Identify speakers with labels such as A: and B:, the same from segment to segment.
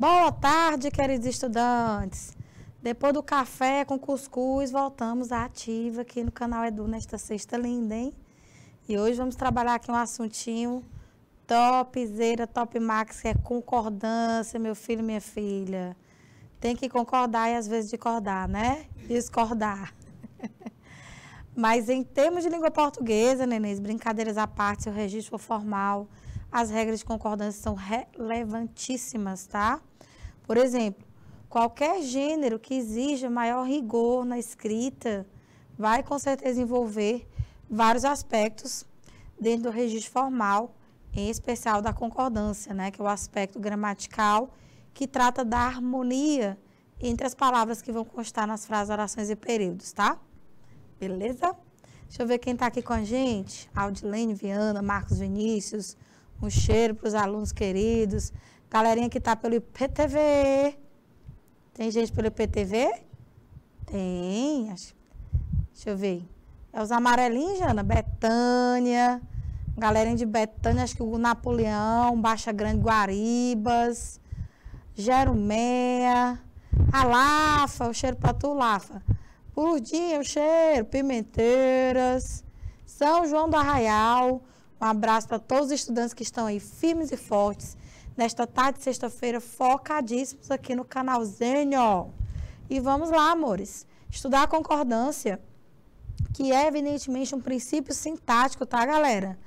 A: Boa tarde, queridos estudantes. Depois do café com cuscuz, voltamos à ativa aqui no canal Edu nesta sexta linda, hein? E hoje vamos trabalhar aqui um assuntinho topzera, top max, que é concordância, meu filho e minha filha. Tem que concordar e às vezes discordar, né? Discordar. Mas em termos de língua portuguesa, nenéns, brincadeiras à parte, seu registro formal, as regras de concordância são relevantíssimas, tá? Por exemplo, qualquer gênero que exija maior rigor na escrita vai com certeza envolver vários aspectos dentro do registro formal, em especial da concordância, né? Que é o aspecto gramatical que trata da harmonia entre as palavras que vão constar nas frases, orações e períodos, tá? Beleza? Deixa eu ver quem está aqui com a gente. Audilene Viana, Marcos Vinícius. Um cheiro para os alunos queridos. Galerinha que está pelo IPTV. Tem gente pelo IPTV? Tem. Deixa eu ver. É os amarelinhos, Jana? Betânia. Galerinha de Betânia, acho que o Napoleão, Baixa Grande, Guaribas. Jerumeia. A Lafa, o cheiro para tu, Lafa. Purdinha, o cheiro, Pimenteiras, São João do Arraial. Um abraço para todos os estudantes que estão aí firmes e fortes nesta tarde de sexta-feira, focadíssimos aqui no canalzinho. E vamos lá, amores, estudar a concordância, que é evidentemente um princípio sintático, tá, galera?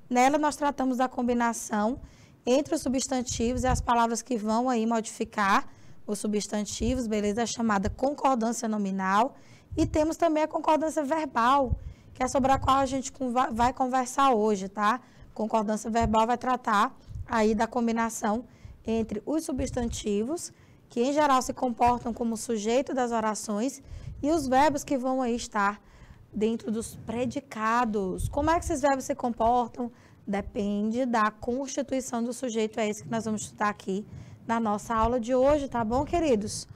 A: Nela nós tratamos da combinação entre os substantivos e as palavras que vão aí modificar os substantivos, beleza? É chamada concordância nominal. E temos também a concordância verbal, que é sobre a qual a gente vai conversar hoje, tá? Concordância verbal vai tratar aí da combinação entre os substantivos, que em geral se comportam como sujeito das orações, e os verbos que vão aí estar dentro dos predicados. Como é que esses verbos se comportam? Depende da constituição do sujeito, é isso que nós vamos estudar aqui na nossa aula de hoje, tá bom, queridos?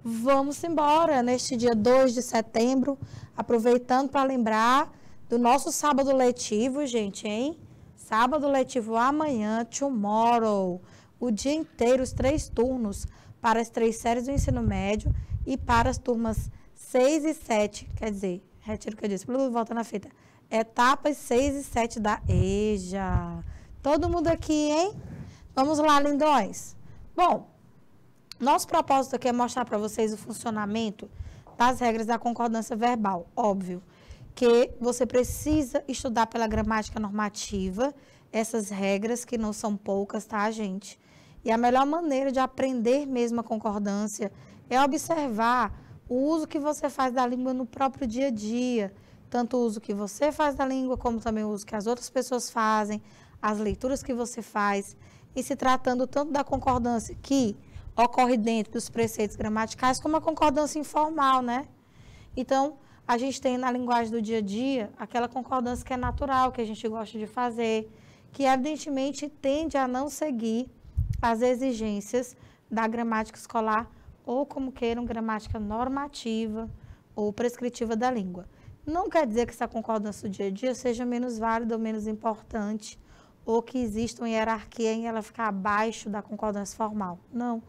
A: Vamos embora neste dia 2 de setembro, aproveitando para lembrar do nosso sábado letivo, gente, hein? Sábado letivo amanhã, tomorrow, o dia inteiro, os 3 turnos para as 3 séries do ensino médio e para as turmas 6 e 7, quer dizer, retiro o que eu disse, volta na fita, etapas 6 e 7 da EJA. Todo mundo aqui, hein? Vamos lá, lindões. Bom, nosso propósito aqui é mostrar para vocês o funcionamento das regras da concordância verbal. Óbvio que você precisa estudar pela gramática normativa essas regras, que não são poucas, tá, gente? E a melhor maneira de aprender mesmo a concordância é observar o uso que você faz da língua no próprio dia a dia. Tanto o uso que você faz da língua, como também o uso que as outras pessoas fazem, as leituras que você faz. E se tratando tanto da concordância que ocorre dentro dos preceitos gramaticais, como a concordância informal, né? Então, a gente tem na linguagem do dia a dia aquela concordância que é natural, que a gente gosta de fazer, que evidentemente tende a não seguir as exigências da gramática escolar, ou como queiram, gramática normativa ou prescritiva da língua. Não quer dizer que essa concordância do dia a dia seja menos válida ou menos importante, ou que exista uma hierarquia em ela ficar abaixo da concordância formal. Não.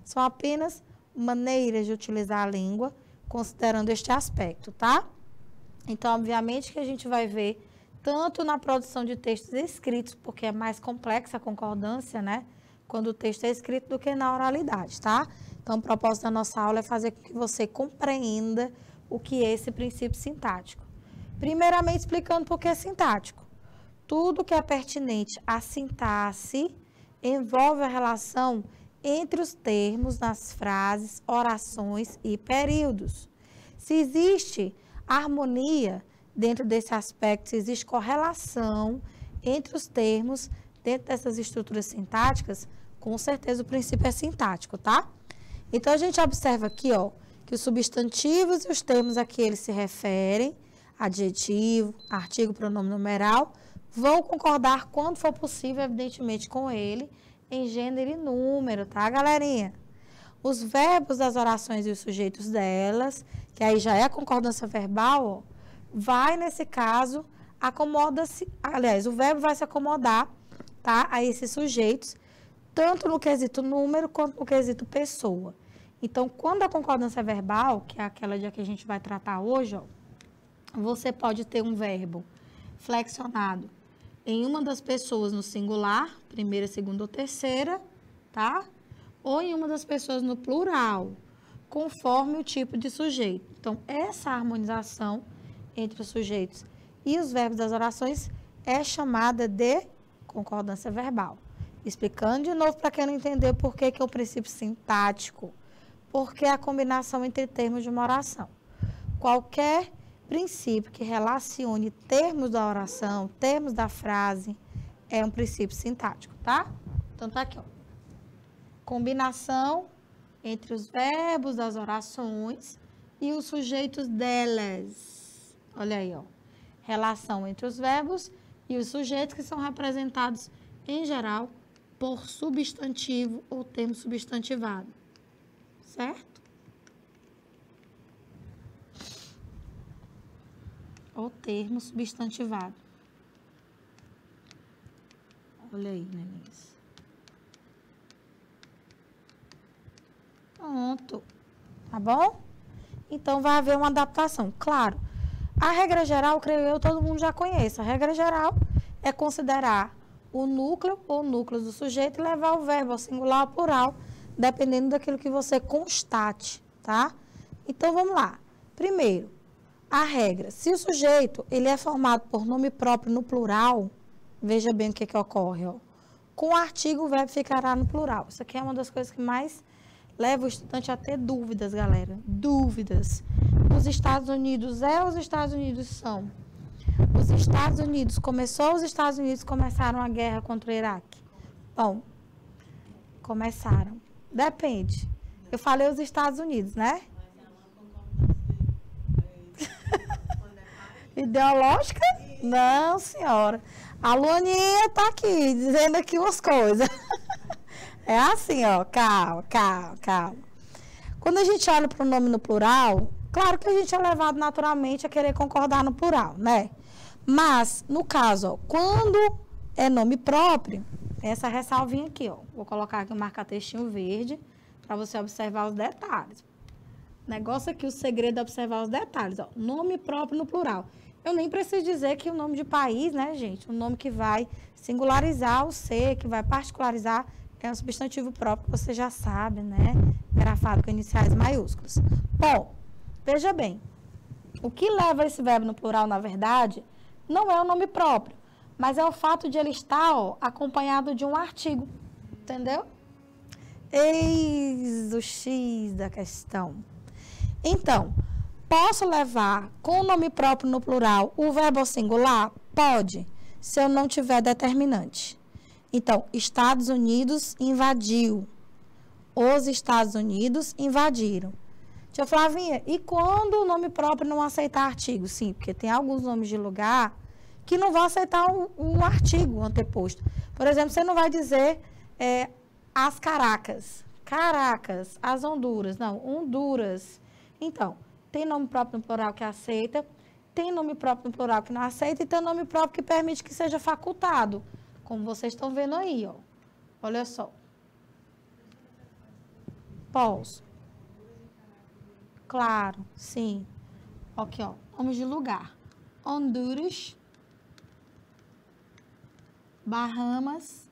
A: São apenas maneiras de utilizar a língua, considerando este aspecto, tá? Então, obviamente que a gente vai ver tanto na produção de textos escritos, porque é mais complexa a concordância, né? Quando o texto é escrito, do que na oralidade, tá? Então, o propósito da nossa aula é fazer com que você compreenda o que é esse princípio sintático. Primeiramente, explicando por que é sintático. Tudo que é pertinente à sintaxe envolve a relação entre os termos nas frases, orações e períodos. Se existe harmonia dentro desse aspecto, se existe correlação entre os termos dentro dessas estruturas sintáticas, com certeza o princípio é sintático, tá? Então, a gente observa aqui, ó, que os substantivos e os termos a que eles se referem, adjetivo, artigo, pronome numeral, vão concordar quando for possível, evidentemente, com ele, em gênero e número, tá, galerinha? Os verbos das orações e os sujeitos delas, que aí já é a concordância verbal, ó, vai, nesse caso, acomoda-se, aliás, o verbo vai se acomodar, tá, a esses sujeitos, tanto no quesito número quanto no quesito pessoa. Então, quando a concordância é verbal, que é aquela que a gente vai tratar hoje, ó, você pode ter um verbo flexionado em uma das pessoas no singular, primeira, segunda ou terceira, tá? Ou em uma das pessoas no plural, conforme o tipo de sujeito. Então, essa harmonização entre os sujeitos e os verbos das orações é chamada de concordância verbal. Explicando de novo para quem não entendeu por que é o princípio sintático, porque é a combinação entre termos de uma oração. Qualquer princípio que relacione termos da oração, termos da frase, é um princípio sintático, tá? Então, tá aqui, ó. Combinação entre os verbos das orações e os sujeitos delas. Olha aí, ó. Relação entre os verbos e os sujeitos que são representados, em geral, por substantivo ou termo substantivado. Certo? Ou termo substantivado. Olha aí, nenéns. Pronto. Tá bom? Então, vai haver uma adaptação. Claro, a regra geral, creio eu, todo mundo já conhece. A regra geral é considerar o núcleo ou núcleos do sujeito e levar o verbo ao singular ou plural, dependendo daquilo que você constate, tá? Então, vamos lá. Primeiro, a regra. Se o sujeito ele é formado por nome próprio no plural, veja bem o que ocorre, ó. Com o artigo, o verbo ficará no plural. Isso aqui é uma das coisas que mais leva o estudante a ter dúvidas, galera. Dúvidas. Os Estados Unidos os Estados Unidos são. Os Estados Unidos os Estados Unidos começaram a guerra contra o Iraque. Bom, começaram. Depende. Eu falei os Estados Unidos, né? Ideológica? Não, senhora. A Luaninha tá aqui, dizendo aqui umas coisas. É assim, ó. Calma, calma, calma. Quando a gente olha para o nome no plural, claro que a gente é levado naturalmente a querer concordar no plural, né? Mas, no caso, ó, quando é nome próprio, essa ressalvinha aqui, ó. Vou colocar aqui um marca-textinho verde para você observar os detalhes. O negócio aqui, o segredo é observar os detalhes, ó. Nome próprio no plural. Eu nem preciso dizer que o nome de país, né, gente? O nome que vai singularizar o ser, que vai particularizar, é um substantivo próprio, que você já sabe, né? Grafado com iniciais maiúsculas. Bom, veja bem. O que leva esse verbo no plural, na verdade, não é o nome próprio, mas é o fato de ele estar, ó, acompanhado de um artigo. Entendeu? Eis o X da questão. Então, posso levar com o nome próprio no plural o verbo ao singular? Pode, se eu não tiver determinante. Então, Estados Unidos invadiu. Os Estados Unidos invadiram. Tia Flavinha, e quando o nome próprio não aceitar artigo? Sim, porque tem alguns nomes de lugar que não vão aceitar um artigo anteposto. Por exemplo, você não vai dizer as Caracas. Caracas, as Honduras. Não, Honduras. Então, tem nome próprio no plural que aceita, tem nome próprio no plural que não aceita e tem nome próprio que permite que seja facultado. Como vocês estão vendo aí, ó. Olha só. Posso. Claro, sim. Aqui, ó. Nomes de lugar. Honduras. Bahamas.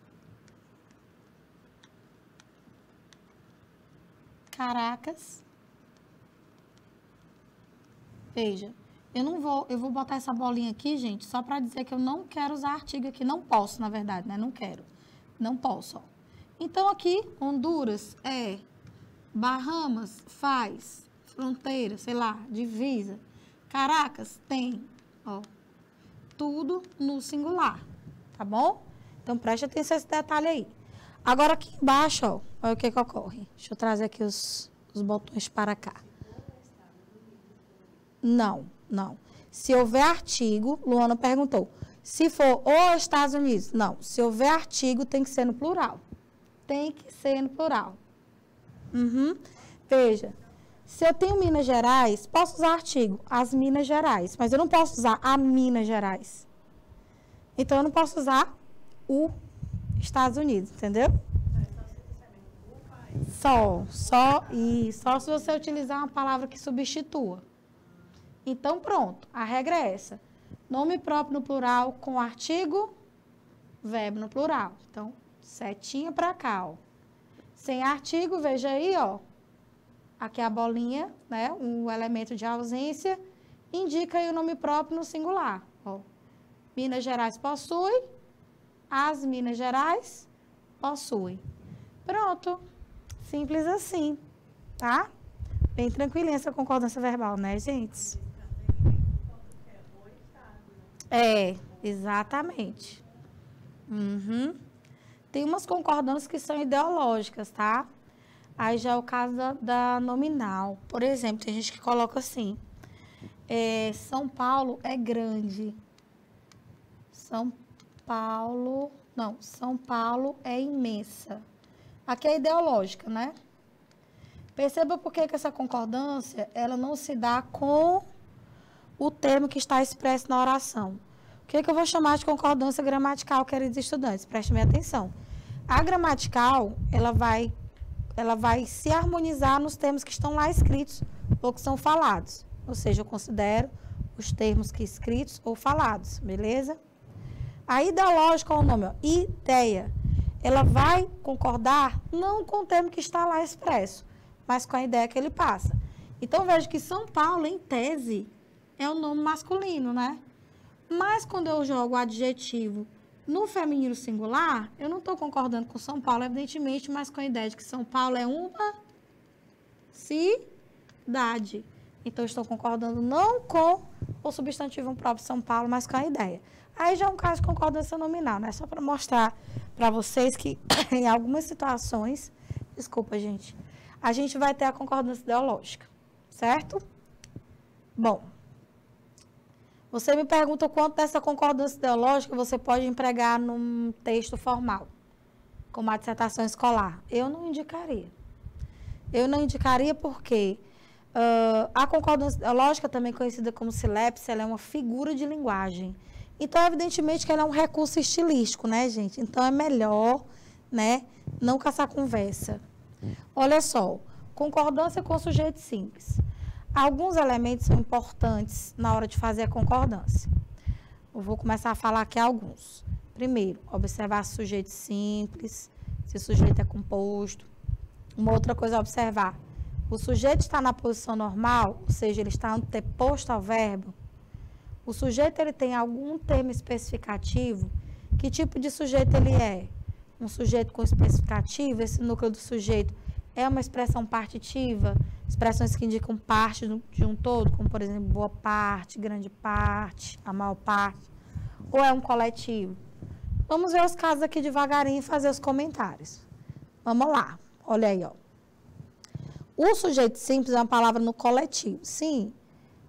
A: Caracas. Veja, eu vou botar essa bolinha aqui, gente, só para dizer que eu não quero usar artigo aqui. Não posso, na verdade, né? Não quero. Não posso, ó. Então, aqui, Honduras é, Bahamas faz, fronteira, sei lá, divisa. Caracas tem, ó, tudo no singular, tá bom? Então, preste atenção nesse detalhe aí. Agora, aqui embaixo, ó, olha o que ocorre. Deixa eu trazer aqui os botões para cá. Não, não. Se houver artigo, Luana perguntou, se for os Estados Unidos, não. Se houver artigo, tem que ser no plural. Tem que ser no plural. Veja, se eu tenho Minas Gerais, posso usar artigo, as Minas Gerais, mas eu não posso usar a Minas Gerais. Então, eu não posso usar o Estados Unidos, entendeu? Só se você utilizar uma palavra que substitua. Então, pronto, a regra é essa. Nome próprio no plural com artigo, verbo no plural. Então, setinha para cá, ó. Sem artigo, veja aí, ó. Aqui a bolinha, né? O elemento de ausência, indica aí o nome próprio no singular. Ó. Minas Gerais possui, as Minas Gerais possuem. Pronto. Simples assim, tá? Bem tranquilinha essa concordância verbal, né, gente? É, exatamente. Uhum. Tem umas concordâncias que são ideológicas, tá? Aí já é o caso da nominal. Por exemplo, tem gente que coloca assim, São Paulo é grande. São Paulo é imensa. Aqui é ideológica, né? Perceba por que essa concordância, ela não se dá com o termo que está expresso na oração. O que eu vou chamar de concordância gramatical, queridos estudantes? Prestem bem atenção. A gramatical, ela vai se harmonizar nos termos que estão lá escritos ou que são falados. Ou seja, eu considero os termos que escritos ou falados, beleza? A ideológica é o nome, ó, ideia. Ela vai concordar não com o termo que está lá expresso, mas com a ideia que ele passa. Então, veja que São Paulo, em tese, é um nome masculino, né? Mas quando eu jogo o adjetivo no feminino singular, eu não estou concordando com São Paulo, evidentemente, mas com a ideia de que São Paulo é uma cidade. Então, eu estou concordando não com o substantivo próprio São Paulo, mas com a ideia. Aí já é um caso de concordância nominal, né? Só para mostrar para vocês que em algumas situações, desculpa, gente, a gente vai ter a concordância ideológica, certo? Bom, você me pergunta quanto dessa concordância ideológica você pode empregar num texto formal, como a dissertação escolar. Eu não indicaria. Eu não indicaria porque a concordância ideológica, também conhecida como silepse, ela é uma figura de linguagem. Então, evidentemente que ela é um recurso estilístico, né, gente? Então, é melhor, né, não caçar conversa. Olha só, concordância com sujeito simples. Alguns elementos são importantes na hora de fazer a concordância. Eu vou começar a falar aqui alguns. Primeiro, observar se o sujeito simples, se o sujeito é composto. Uma outra coisa a observar, o sujeito está na posição normal, ou seja, ele está anteposto ao verbo. O sujeito ele tem algum termo especificativo. Que tipo de sujeito ele é? Um sujeito com especificativo, esse núcleo do sujeito é uma expressão partitiva, expressões que indicam parte de um todo, como, por exemplo, boa parte, grande parte, a maior parte, ou é um coletivo? Vamos ver os casos aqui devagarinho e fazer os comentários. Vamos lá, olha aí, ó. O sujeito simples é uma palavra no coletivo. Sim,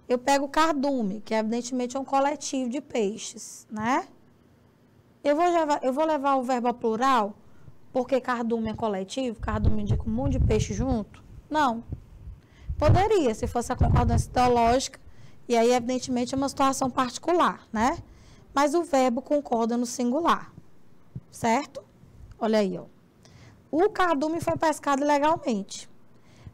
A: eu pego cardume, que evidentemente é um coletivo de peixes, né? Eu vou levar o verbo ao plural, porque cardume é coletivo, cardume indica um monte de peixe junto? Não. Poderia, se fosse a concordância teológica, e aí, evidentemente, é uma situação particular, né? Mas o verbo concorda no singular, certo? Olha aí, ó. O cardume foi pescado ilegalmente.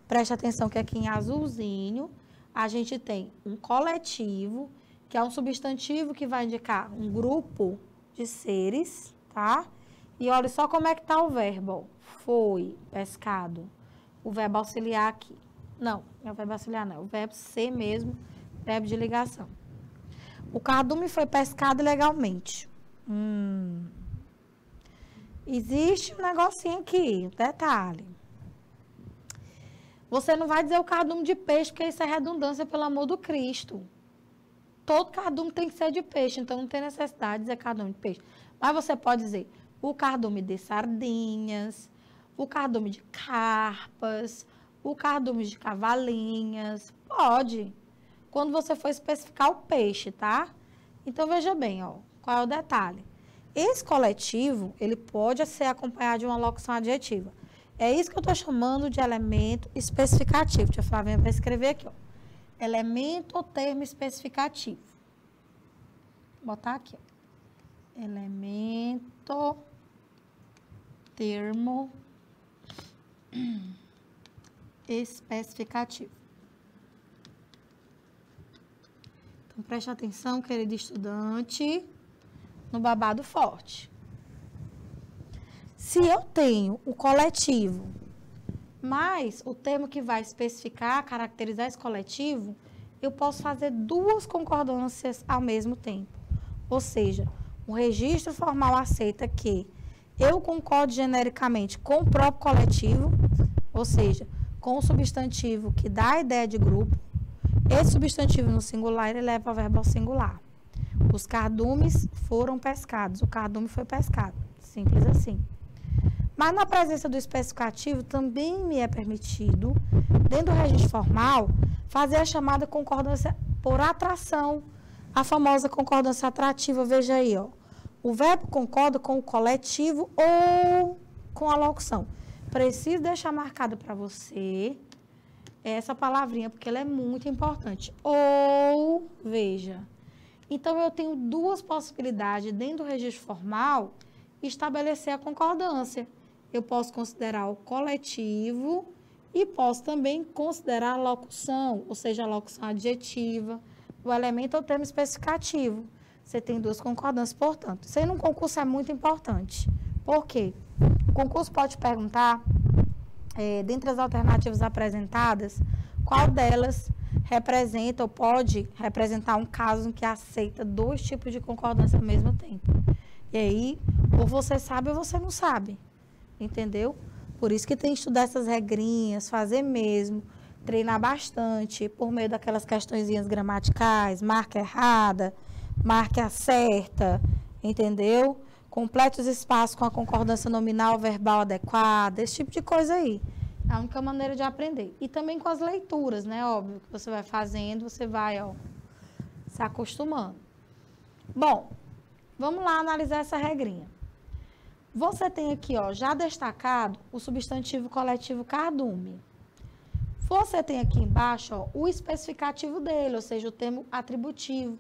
A: Preste atenção que aqui em azulzinho, a gente tem um coletivo, que é um substantivo que vai indicar um grupo de seres, tá? E olha só como é que tá o verbo, ó. Foi pescado. O verbo auxiliar aqui. Não é o verbo auxiliar, não. É o verbo ser mesmo, verbo de ligação. O cardume foi pescado ilegalmente. Existe um negocinho aqui, um detalhe. Você não vai dizer o cardume de peixe, porque isso é redundância, pelo amor do Cristo. Todo cardume tem que ser de peixe, então não tem necessidade de dizer cardume de peixe. Mas você pode dizer o cardume de sardinhas, o cardume de carpas, o cardume de cavalinhas. Pode. Quando você for especificar o peixe, tá? Então, veja bem, ó, qual é o detalhe. Esse coletivo, ele pode ser acompanhado de uma locução adjetiva. É isso que eu estou chamando de elemento especificativo. Tia Flavinha vai escrever aqui, ó. Elemento ou termo especificativo. Vou botar aqui, ó. Elemento, termo especificativo. Então, preste atenção, querido estudante, no babado forte. Se eu tenho o coletivo, mas o termo que vai especificar, caracterizar esse coletivo, eu posso fazer duas concordâncias ao mesmo tempo. Ou seja, o registro formal aceita que eu concordo genericamente com o próprio coletivo, ou seja, com o substantivo que dá a ideia de grupo. Esse substantivo no singular, ele leva o verbo ao singular. Os cardumes foram pescados. O cardume foi pescado. Simples assim. Mas na presença do especificativo, também me é permitido, dentro do registro formal, fazer a chamada concordância por atração, a famosa concordância atrativa. Veja aí, ó. O verbo concorda com o coletivo ou com a locução. Preciso deixar marcado para você essa palavrinha, porque ela é muito importante. Ou, veja. Então, eu tenho duas possibilidades dentro do registro formal estabelecer a concordância. Eu posso considerar o coletivo e posso também considerar a locução, ou seja, a locução adjetiva, o elemento ou termo especificativo. Você tem duas concordâncias, portanto. Isso aí num concurso é muito importante. Por quê? O concurso pode perguntar, dentre as alternativas apresentadas, qual delas representa ou pode representar um caso em que aceita dois tipos de concordância ao mesmo tempo. E aí, ou você sabe ou você não sabe. Entendeu? Por isso que tem que estudar essas regrinhas, fazer mesmo, treinar bastante, por meio daquelas questõezinhas gramaticais, marca errada, marca certa, entendeu? Complete os espaços com a concordância nominal verbal adequada, esse tipo de coisa aí. É a única maneira de aprender. E também com as leituras, né? Óbvio, que você vai fazendo, você vai, ó, se acostumando. Bom, vamos lá analisar essa regrinha. Você tem aqui, ó, já destacado o substantivo coletivo cardume. Você tem aqui embaixo, ó, o especificativo dele, ou seja, o termo atributivo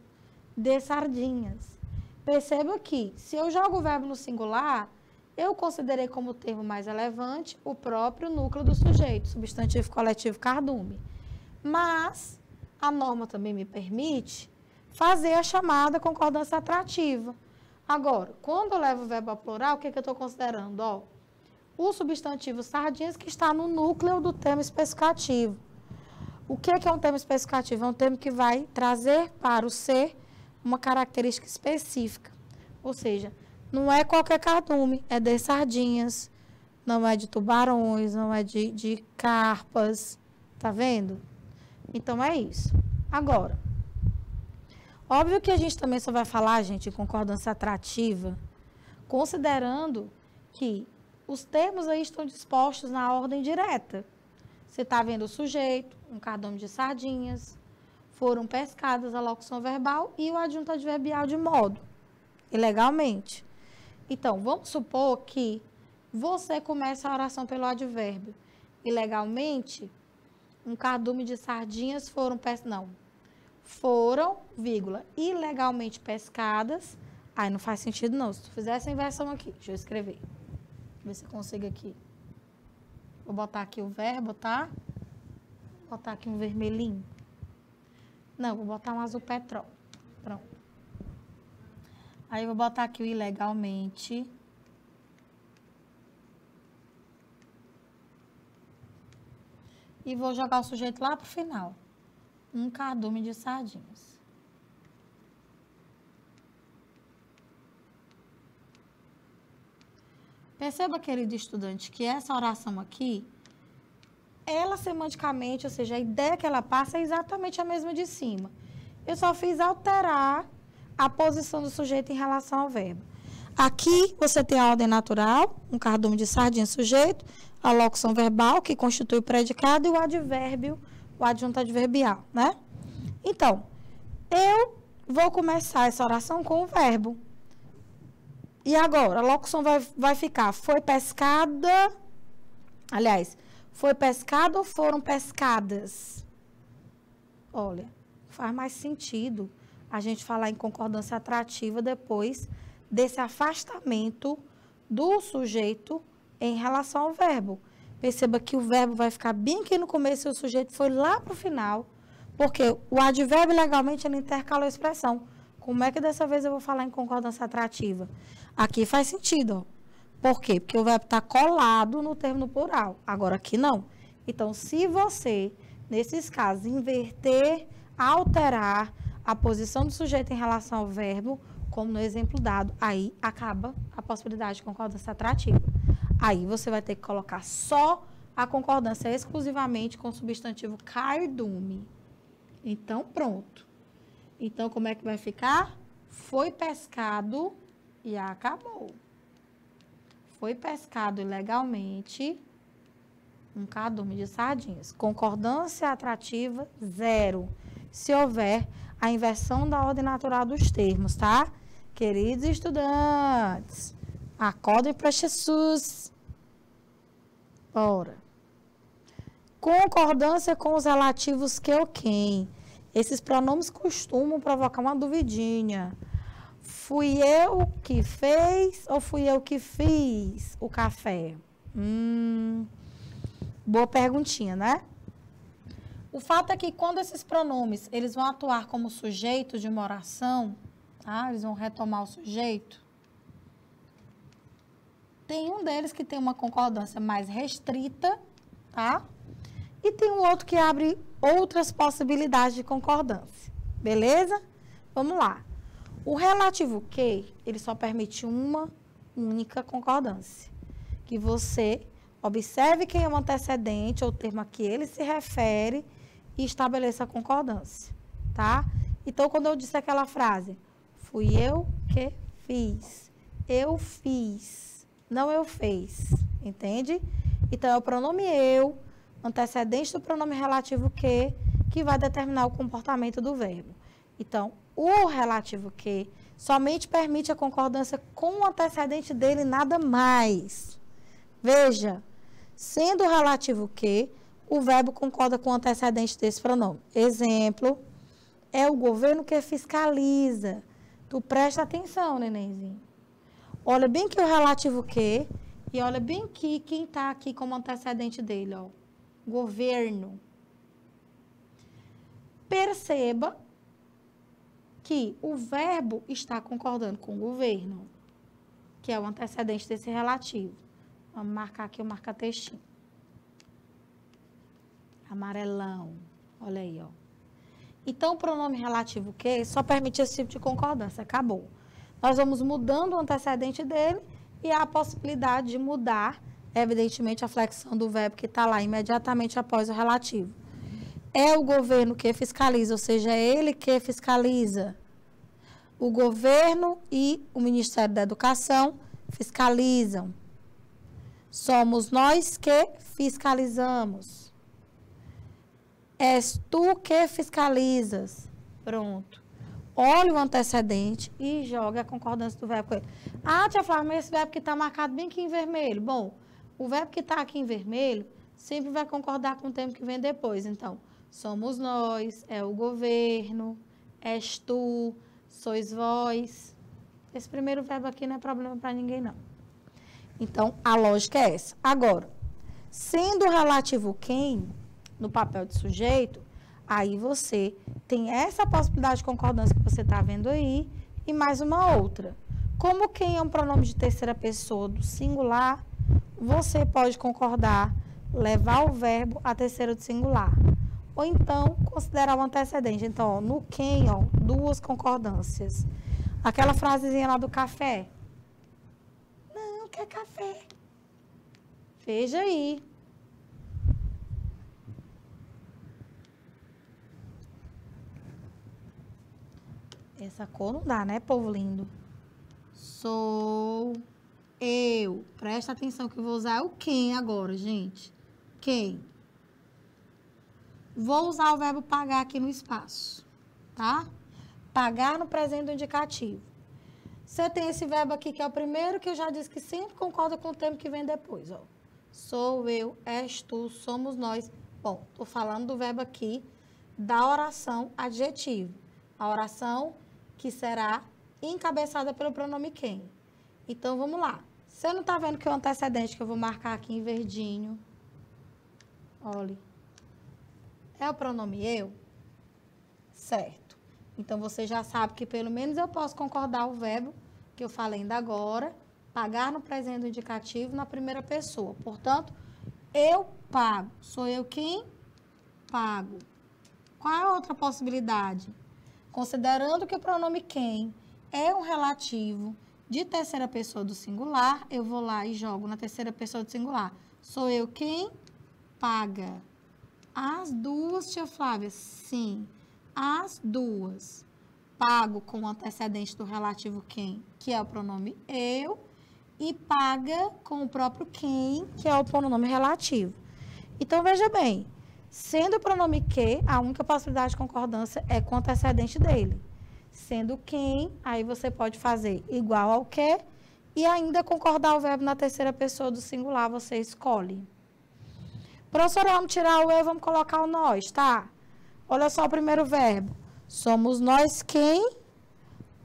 A: de sardinhas. Perceba que, se eu jogo o verbo no singular, eu considerei como termo mais relevante o próprio núcleo do sujeito, substantivo coletivo cardume. Mas a norma também me permite fazer a chamada concordância atrativa. Agora, quando eu levo o verbo a plural, o que eu estou considerando? Ó, o substantivo sardinhas que está no núcleo do termo especificativo. O que é um termo especificativo? É um termo que vai trazer para o ser uma característica específica. Ou seja, não é qualquer cardume, é de sardinhas, não é de tubarões, não é de carpas. Tá vendo? Então, é isso. Agora, óbvio que a gente também só vai falar, gente, em concordância atrativa, considerando que os termos aí estão dispostos na ordem direta. Você está vendo o sujeito, um cardume de sardinhas, foram pescadas a locução verbal e o adjunto adverbial de modo, ilegalmente. Então, vamos supor que você começa a oração pelo advérbio. Ilegalmente, um cardume de sardinhas foram pescadas. Não. Foram, vírgula, ilegalmente pescadas. Aí não faz sentido não. Se tu fizer essa inversão aqui, deixa eu escrever. Ver se eu consigo aqui. Vou botar aqui o verbo, tá? Vou botar aqui um vermelhinho. Não, vou botar um azul petróleo. Pronto. Aí eu vou botar aqui o ilegalmente. E vou jogar o sujeito lá pro final. Um cardume de sardinhas. Perceba, querido estudante, que essa oração aqui, ela semanticamente, ou seja, a ideia que ela passa é exatamente a mesma de cima. Eu só fiz alterar a posição do sujeito em relação ao verbo. Aqui você tem a ordem natural, um cardume de sardinha sujeito, a locução verbal, que constitui o predicado, e o advérbio, o adjunto adverbial, né? Então, eu vou começar essa oração com o verbo. E agora, a locução vai ficar, foi pescada, aliás, foi pescado ou foram pescadas? Olha, faz mais sentido a gente falar em concordância atrativa depois desse afastamento do sujeito em relação ao verbo. Perceba que o verbo vai ficar bem aqui no começo e o sujeito foi lá para o final. Porque o advérbio, legalmente, ele intercala a expressão. Como é que dessa vez eu vou falar em concordância atrativa? Aqui faz sentido, ó. Por quê? Porque o verbo está colado no termo no plural. Agora, aqui não. Então, se você, nesses casos, inverter, alterar a posição do sujeito em relação ao verbo, como no exemplo dado, aí acaba a possibilidade de concordância atrativa. Aí você vai ter que colocar só a concordância exclusivamente com o substantivo cardume. Então, pronto. Então, como é que vai ficar? Foi pescado e acabou. Foi pescado ilegalmente um cardume de sardinhas. Concordância atrativa, 0. Se houver a inversão da ordem natural dos termos, tá? Queridos estudantes, acordem para Jesus. Bora. Concordância com os relativos que ou quem. Esses pronomes costumam provocar uma duvidinha. Fui eu que fez ou fui eu que fiz o café? Boa perguntinha, né? O fato é que quando esses pronomes eles vão atuar como sujeito de uma oração, tá? Eles vão retomar o sujeito. Tem um deles que tem uma concordância mais restrita, tá? E tem um outro que abre outras possibilidades de concordância. Beleza? Vamos lá. O relativo que, ele só permite uma única concordância. Que você observe quem é o antecedente ou o termo a que ele se refere e estabeleça a concordância, tá? Então, quando eu disse aquela frase, fui eu que fiz, eu fiz, não eu fez, entende? Então, é o pronome eu, antecedente do pronome relativo que vai determinar o comportamento do verbo. Então, o relativo que somente permite a concordância com o antecedente dele, nada mais. Veja, sendo o relativo que, o verbo concorda com o antecedente desse pronome. Exemplo, é o governo que fiscaliza. Tu presta atenção, nenenzinho. Olha bem que o relativo que, e olha bem que quem está aqui como antecedente dele, ó. Governo. Perceba que o verbo está concordando com o governo, que é o antecedente desse relativo. Vamos marcar aqui o marca-textinho. Amarelão. Olha aí, ó. Então, o pronome relativo que só permite esse tipo de concordância. Acabou. Nós vamos mudando o antecedente dele e há a possibilidade de mudar, evidentemente, a flexão do verbo que está lá imediatamente após o relativo. É o governo que fiscaliza, ou seja, é ele que fiscaliza. O governo e o Ministério da Educação fiscalizam. Somos nós que fiscalizamos. És tu que fiscalizas. Pronto. Olha o antecedente e joga a concordância do verbo com ele. Ah, tia Flávia, mas esse verbo que está marcado bem aqui em vermelho. Bom, o verbo que está aqui em vermelho sempre vai concordar com o termo que vem depois. Então, somos nós, é o governo, és tu, sois vós. Esse primeiro verbo aqui não é problema para ninguém, não. Então, a lógica é essa. Agora, sendo o relativo quem, no papel de sujeito, aí você tem essa possibilidade de concordância que você está vendo aí e mais uma outra. Como quem é um pronome de terceira pessoa do singular, você pode concordar, levar o verbo a terceiro do singular. Ou então, considerar o antecedente. Então, ó, no quem, ó, duas concordâncias. Aquela frasezinha lá do café. Não, quer café. Veja aí. Essa cor não dá, né, povo lindo? Sou eu. Presta atenção que eu vou usar o quem agora, gente. Quem? Vou usar o verbo pagar aqui no espaço, tá? Pagar no presente do indicativo. Você tem esse verbo aqui, que é o primeiro, que eu já disse que sempre concorda com o termo que vem depois, ó. Sou eu, és tu, somos nós. Bom, tô falando do verbo aqui da oração adjetivo. A oração que será encabeçada pelo pronome quem. Então, vamos lá. Você não tá vendo que o antecedente que eu vou marcar aqui em verdinho Olhe. É o pronome eu? Certo. Então, você já sabe que pelo menos eu posso concordar o verbo que eu falei ainda agora, pagar no presente indicativo na primeira pessoa. Portanto, eu pago. Sou eu quem pago. Qual é a outra possibilidade? Considerando que o pronome quem é um relativo de terceira pessoa do singular, eu vou lá e jogo na terceira pessoa do singular. Sou eu quem paga. As duas, tia Flávia? Sim, as duas. Pago com o antecedente do relativo quem, que é o pronome eu, e paga com o próprio quem, que é o pronome relativo. Então, veja bem, sendo o pronome que, a única possibilidade de concordância é com o antecedente dele. Sendo quem, aí você pode fazer igual ao que e ainda concordar o verbo na terceira pessoa do singular, você escolhe. Professora, vamos tirar o eu, vamos colocar o nós, tá? Olha só o primeiro verbo. Somos nós quem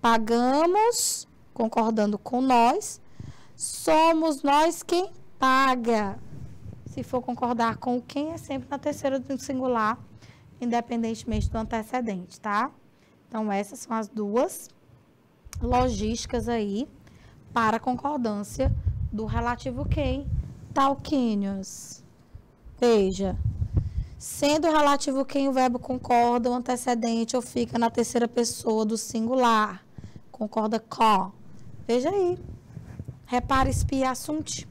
A: pagamos, concordando com nós. Somos nós quem paga. Se for concordar com quem, é sempre na terceira do singular, independentemente do antecedente, tá? Então, essas são as duas logísticas aí para a concordância do relativo quem, talquinhos. Veja, sendo o relativo quem o verbo concorda, o antecedente ou fica na terceira pessoa do singular. Concorda com. Veja aí. Repare, espia, assunto.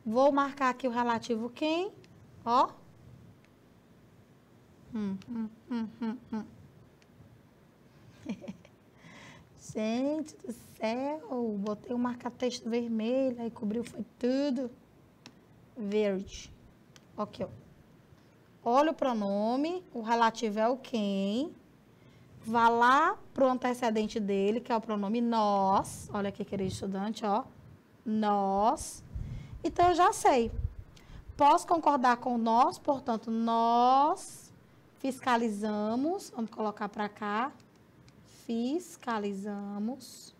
A: Vou marcar aqui o relativo quem, ó. Gente do céu, botei um marca-texto vermelho, aí cobriu, foi tudo verde. Ok, ó. Olha o pronome, o relativo é o quem. Vá lá pro antecedente dele, que é o pronome nós. Olha aqui, querido estudante, ó. Nós. Então, eu já sei. Posso concordar com nós, portanto, nós fiscalizamos. Vamos colocar para cá. Fiscalizamos.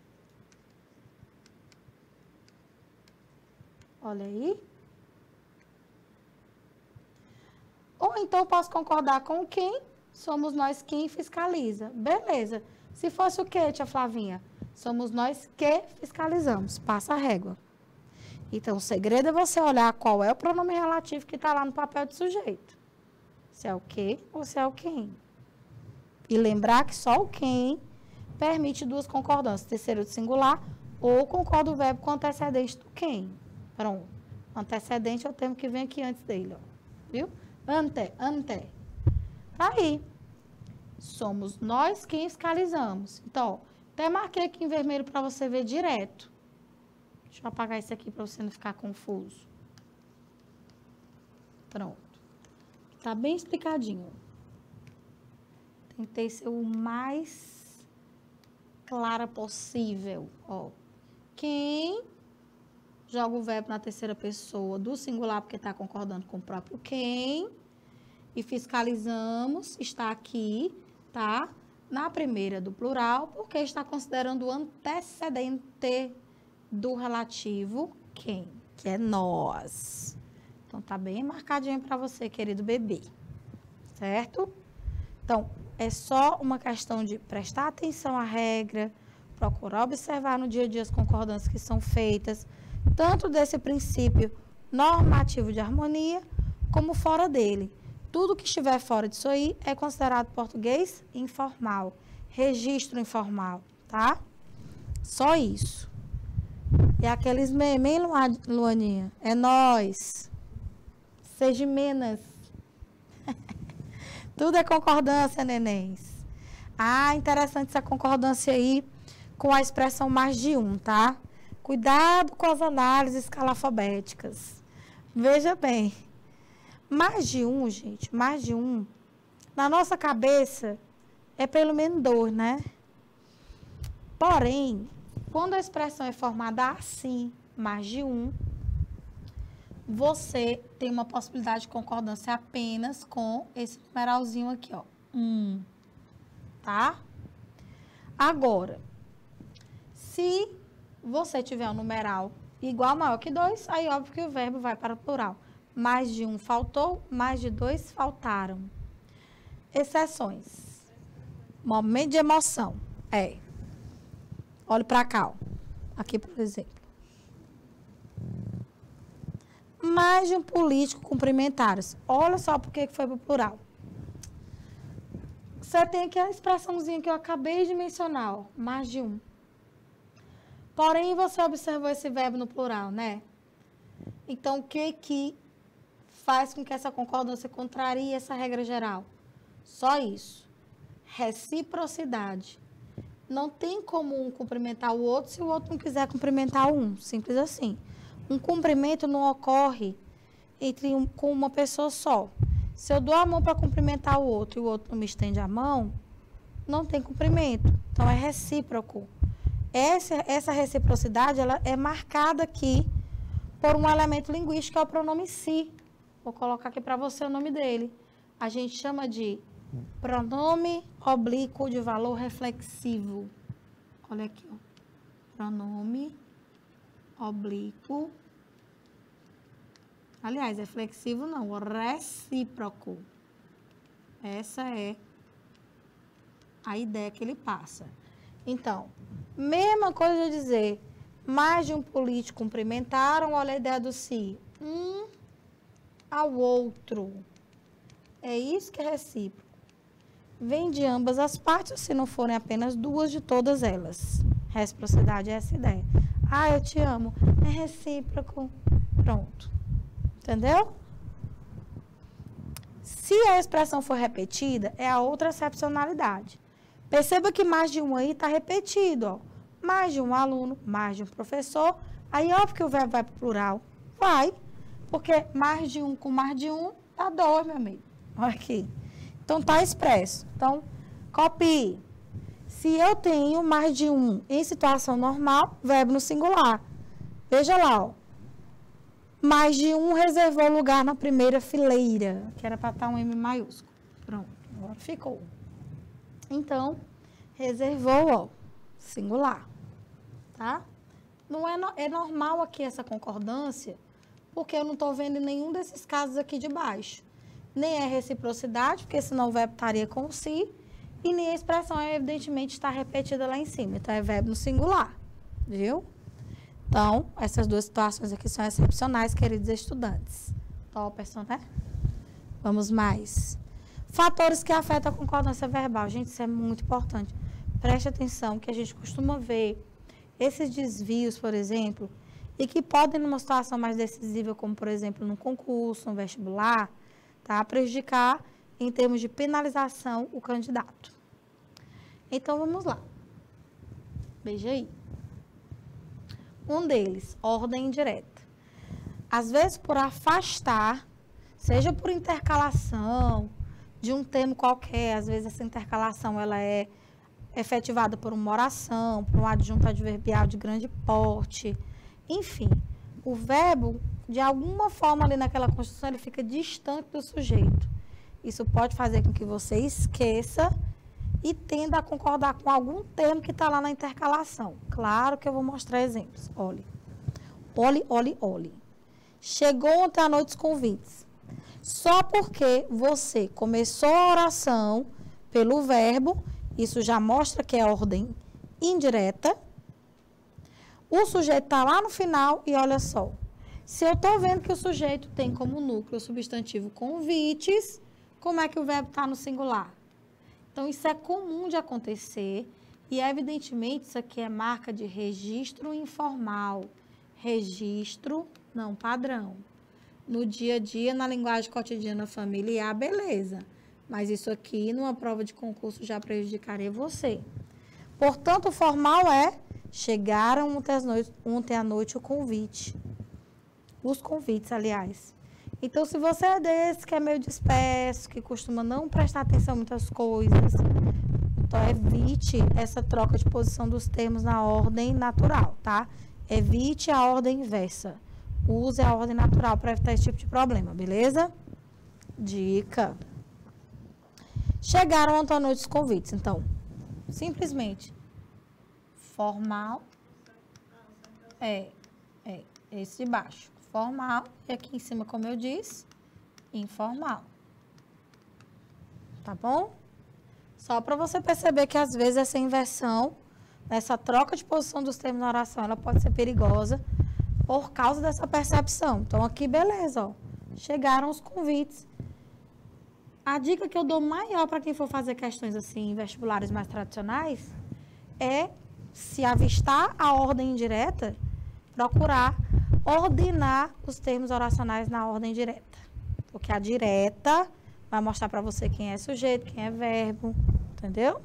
A: Olha aí. Ou então, posso concordar com quem? Somos nós quem fiscaliza. Beleza. Se fosse o quê, tia Flavinha? Somos nós que fiscalizamos. Passa a régua. Então, o segredo é você olhar qual é o pronome relativo que está lá no papel de sujeito. Se é o que ou se é o quem. E lembrar que só o quem permite duas concordâncias. Terceiro do singular ou concorda o verbo com o antecedente do quem. Pronto. Antecedente é o termo que vem aqui antes dele, ó. Viu? Ante. Tá aí. Somos nós quem fiscalizamos. Então, até marquei aqui em vermelho para você ver direto. Deixa eu apagar isso aqui para você não ficar confuso. Pronto. Tá bem explicadinho. Tentei ser o mais clara possível. Ó. Quem joga o verbo na terceira pessoa do singular, porque está concordando com o próprio quem. E fiscalizamos, está aqui, tá? Na primeira do plural, porque está considerando o antecedente do relativo quem, que é nós. Então, tá bem marcadinho para você, querido bebê. Certo? Então, é só uma questão de prestar atenção à regra, procurar observar no dia a dia as concordâncias que são feitas, tanto desse princípio normativo de harmonia, como fora dele. Tudo que estiver fora disso aí é considerado português informal, registro informal, tá? Só isso. E aqueles memes, hein, Luaninha? É nós. Seja menos. Tudo é concordância, nenéns. Ah, interessante essa concordância aí com a expressão mais de um, tá? Cuidado com as análises escalafobéticas. Veja bem. Mais de um, gente, mais de um. Na nossa cabeça, é pelo menos dois, né? Porém, quando a expressão é formada assim, mais de um, você tem uma possibilidade de concordância apenas com esse numeralzinho aqui, ó. Tá? Agora, se você tiver um numeral igual ou maior que 2, aí óbvio que o verbo vai para o plural. Mais de um faltou, mais de 2 faltaram. Exceções. Momento de emoção. Olhe para cá, ó. Aqui, por exemplo. Mais de um político cumprimentaram-se. Olha só por que foi para o plural. Você tem aqui a expressãozinha que eu acabei de mencionar, ó, mais de um. Porém, você observou esse verbo no plural, né? Então, o que faz com que essa concordância contrarie essa regra geral? Só isso. Reciprocidade. Não tem como um cumprimentar o outro se o outro não quiser cumprimentar um. Simples assim. Um cumprimento não ocorre com uma pessoa só. Se eu dou a mão para cumprimentar o outro e o outro não me estende a mão, não tem cumprimento. Então, é recíproco. Essa reciprocidade ela é marcada aqui por um elemento linguístico, que é o pronome si. Vou colocar aqui para você o nome dele. A gente chama de pronome oblíquo de valor reflexivo. Olha aqui, ó. Pronome oblíquo. Aliás, é flexível não, recíproco. Essa é a ideia que ele passa. Então, mesma coisa de dizer, mais de um político cumprimentaram, olha a ideia do si. Um ao outro. É isso que é recíproco. Vem de ambas as partes, se não forem apenas duas, de todas elas. Reciprocidade é essa ideia. Ah, eu te amo. É recíproco. Pronto. Entendeu? Se a expressão for repetida, é a outra excepcionalidade. Perceba que mais de um aí está repetido, ó. Mais de um aluno, mais de um professor. Aí, óbvio que o verbo vai para o plural. Vai. Porque mais de um com mais de um, dá 2, meu amigo. Olha aqui. Então, está expresso. Então, copie. Se eu tenho mais de um em situação normal, verbo no singular. Veja lá, ó. Mais de um reservou lugar na primeira fileira, que era para estar um M maiúsculo. Pronto, agora ficou. Então, reservou, ó, singular. Tá? Não é normal aqui essa concordância, porque eu não estou vendo nenhum desses casos aqui de baixo. Nem é reciprocidade, porque senão o verbo estaria com o si, e nem a expressão, evidentemente, está repetida lá em cima. Então, é verbo no singular, viu? Então, essas duas situações aqui são excepcionais, queridos estudantes. Topperson, né? Vamos mais. Fatores que afetam a concordância verbal. Gente, isso é muito importante. Preste atenção que a gente costuma ver esses desvios, por exemplo, e que podem, numa situação mais decisiva, como, por exemplo, num concurso, no vestibular, tá? Prejudicar, em termos de penalização, o candidato. Então, vamos lá. Veja aí. Um deles, ordem indireta. Às vezes, por afastar, seja por intercalação de um termo qualquer, às vezes essa intercalação ela é efetivada por uma oração, por um adjunto adverbial de grande porte, enfim, o verbo, de alguma forma ali naquela construção, ele fica distante do sujeito. Isso pode fazer com que você esqueça e tenda a concordar com algum termo que está lá na intercalação. Claro que eu vou mostrar exemplos. Olhe. Chegou ontem à noite os convites. Só porque você começou a oração pelo verbo, isso já mostra que é ordem indireta. O sujeito está lá no final e olha só. Se eu estou vendo que o sujeito tem como núcleo o substantivo convites, como é que o verbo está no singular? Então, isso é comum de acontecer e, evidentemente, isso aqui é marca de registro informal. Registro não padrão. No dia a dia, na linguagem cotidiana familiar, beleza. Mas isso aqui, numa prova de concurso, já prejudicaria você. Portanto, o formal é: chegaram ontem à noite o convite. Os convites, aliás. Então, se você é desse que é meio disperso, que costuma não prestar atenção em muitas coisas, então evite essa troca de posição dos termos na ordem natural, tá? Evite a ordem inversa. Use a ordem natural para evitar esse tipo de problema, beleza? Dica. Chegaram ontem à noite os convites. Então, simplesmente, formal, esse de baixo. formal. E aqui em cima, como eu disse, informal. Tá bom? Só para você perceber que, às vezes, essa inversão, essa troca de posição dos termos na oração, ela pode ser perigosa por causa dessa percepção. Então, aqui, beleza, ó. Chegaram os convites. A dica que eu dou maior para quem for fazer questões assim, em vestibulares mais tradicionais, é, se avistar a ordem indireta, procurar ordenar os termos oracionais na ordem direta. Porque a direta vai mostrar para você quem é sujeito, quem é verbo, entendeu?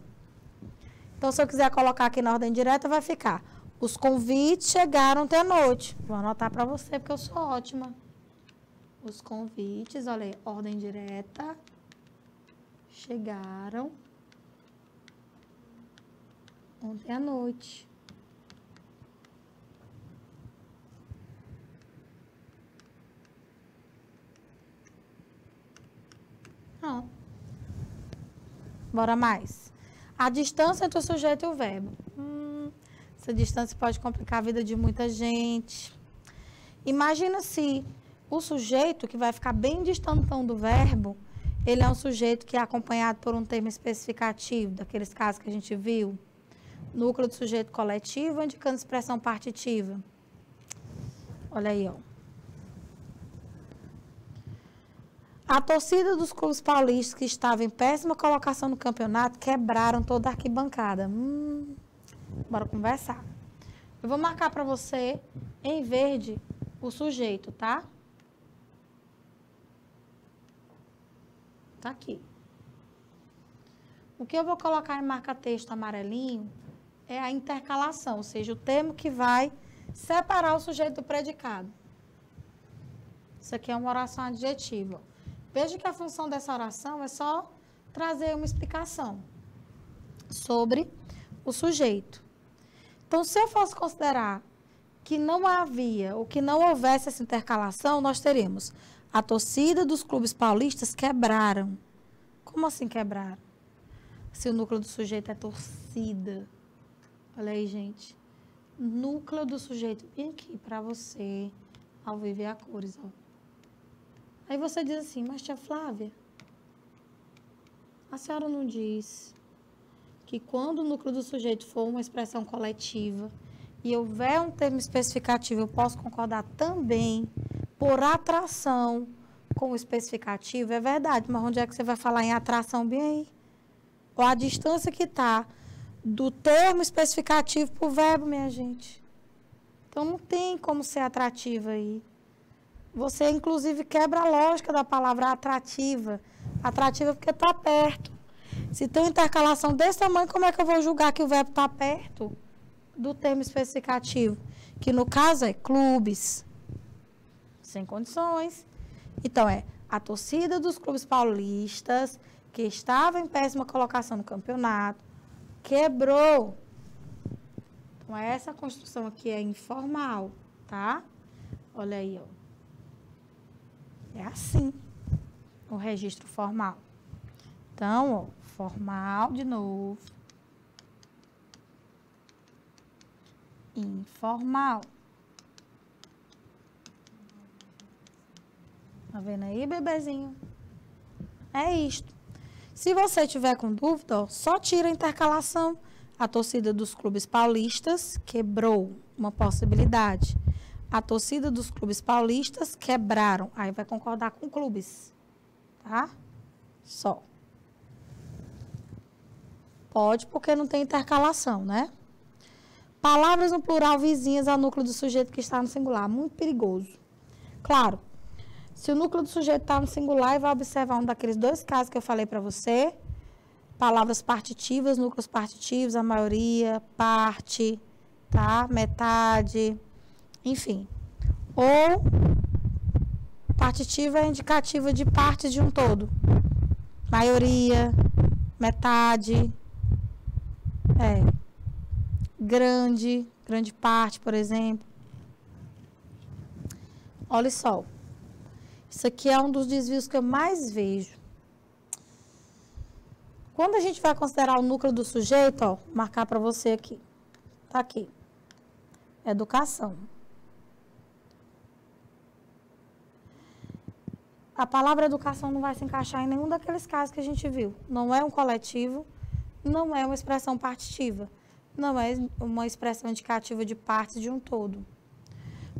A: Então, se eu quiser colocar aqui na ordem direta, vai ficar: os convites chegaram ontem à noite. Vou anotar para você, porque eu sou ótima. Os convites, olha aí, ordem direta, chegaram ontem à noite. Não. Bora mais. A distância entre o sujeito e o verbo. Essa distância pode complicar a vida de muita gente. Imagina se o sujeito, que vai ficar bem distantão do verbo, ele é um sujeito que é acompanhado por um termo especificativo, daqueles casos que a gente viu. Núcleo do sujeito coletivo, indicando expressão partitiva. Olha aí, ó. A torcida dos clubes paulistas que estava em péssima colocação no campeonato quebraram toda a arquibancada. Bora conversar. Eu vou marcar para você, em verde, o sujeito, tá? Tá aqui. O que eu vou colocar em marca-texto amarelinho é a intercalação, ou seja, o termo que vai separar o sujeito do predicado. Isso aqui é uma oração adjetiva. Veja que a função dessa oração é só trazer uma explicação sobre o sujeito. Então, se eu fosse considerar que não havia ou que não houvesse essa intercalação, nós teríamos: a torcida dos clubes paulistas quebraram. Como assim quebraram? Se o núcleo do sujeito é torcida. Olha aí, gente. Núcleo do sujeito, bem aqui para você, ao vivo e a cores, ó. Aí você diz assim: mas tia Flávia, a senhora não diz que quando o núcleo do sujeito for uma expressão coletiva e houver um termo especificativo, eu posso concordar também por atração com o especificativo? É verdade, mas onde é que você vai falar em atração bem aí? Ou a distância que está do termo especificativo para o verbo, minha gente. Então, não tem como ser atrativa aí. Você, inclusive, quebra a lógica da palavra atrativa. Atrativa porque está perto. Se tem uma intercalação desse tamanho, como é que eu vou julgar que o verbo está perto do termo especificativo? Que, no caso, é clubes. Sem condições. Então, é a torcida dos clubes paulistas, que estava em péssima colocação no campeonato, quebrou. Então, essa construção aqui é informal, tá? Olha aí, ó. É assim, o registro formal. Então, ó, formal de novo. Informal. Tá vendo aí, bebezinho? É isto. Se você tiver com dúvida, ó, só tira a intercalação. A torcida dos clubes paulistas quebrou, uma possibilidade. A torcida dos clubes paulistas quebraram. Aí vai concordar com clubes. Tá? Só. Pode, porque não tem intercalação, né? Palavras no plural vizinhas ao núcleo do sujeito que está no singular. Muito perigoso. Claro, se o núcleo do sujeito está no singular, e vai observar um daqueles dois casos que eu falei para você. Palavras partitivas, núcleos partitivos, a maioria, parte, tá? Metade, enfim. Ou partitiva é indicativa de parte de um todo. Maioria, metade, grande parte, por exemplo. Olha só. Isso aqui é um dos desvios que eu mais vejo. Quando a gente vai considerar o núcleo do sujeito, ó, vou marcar para você aqui. Tá aqui. Educação. A palavra educação não vai se encaixar em nenhum daqueles casos que a gente viu. Não é um coletivo, não é uma expressão partitiva, não é uma expressão indicativa de partes de um todo.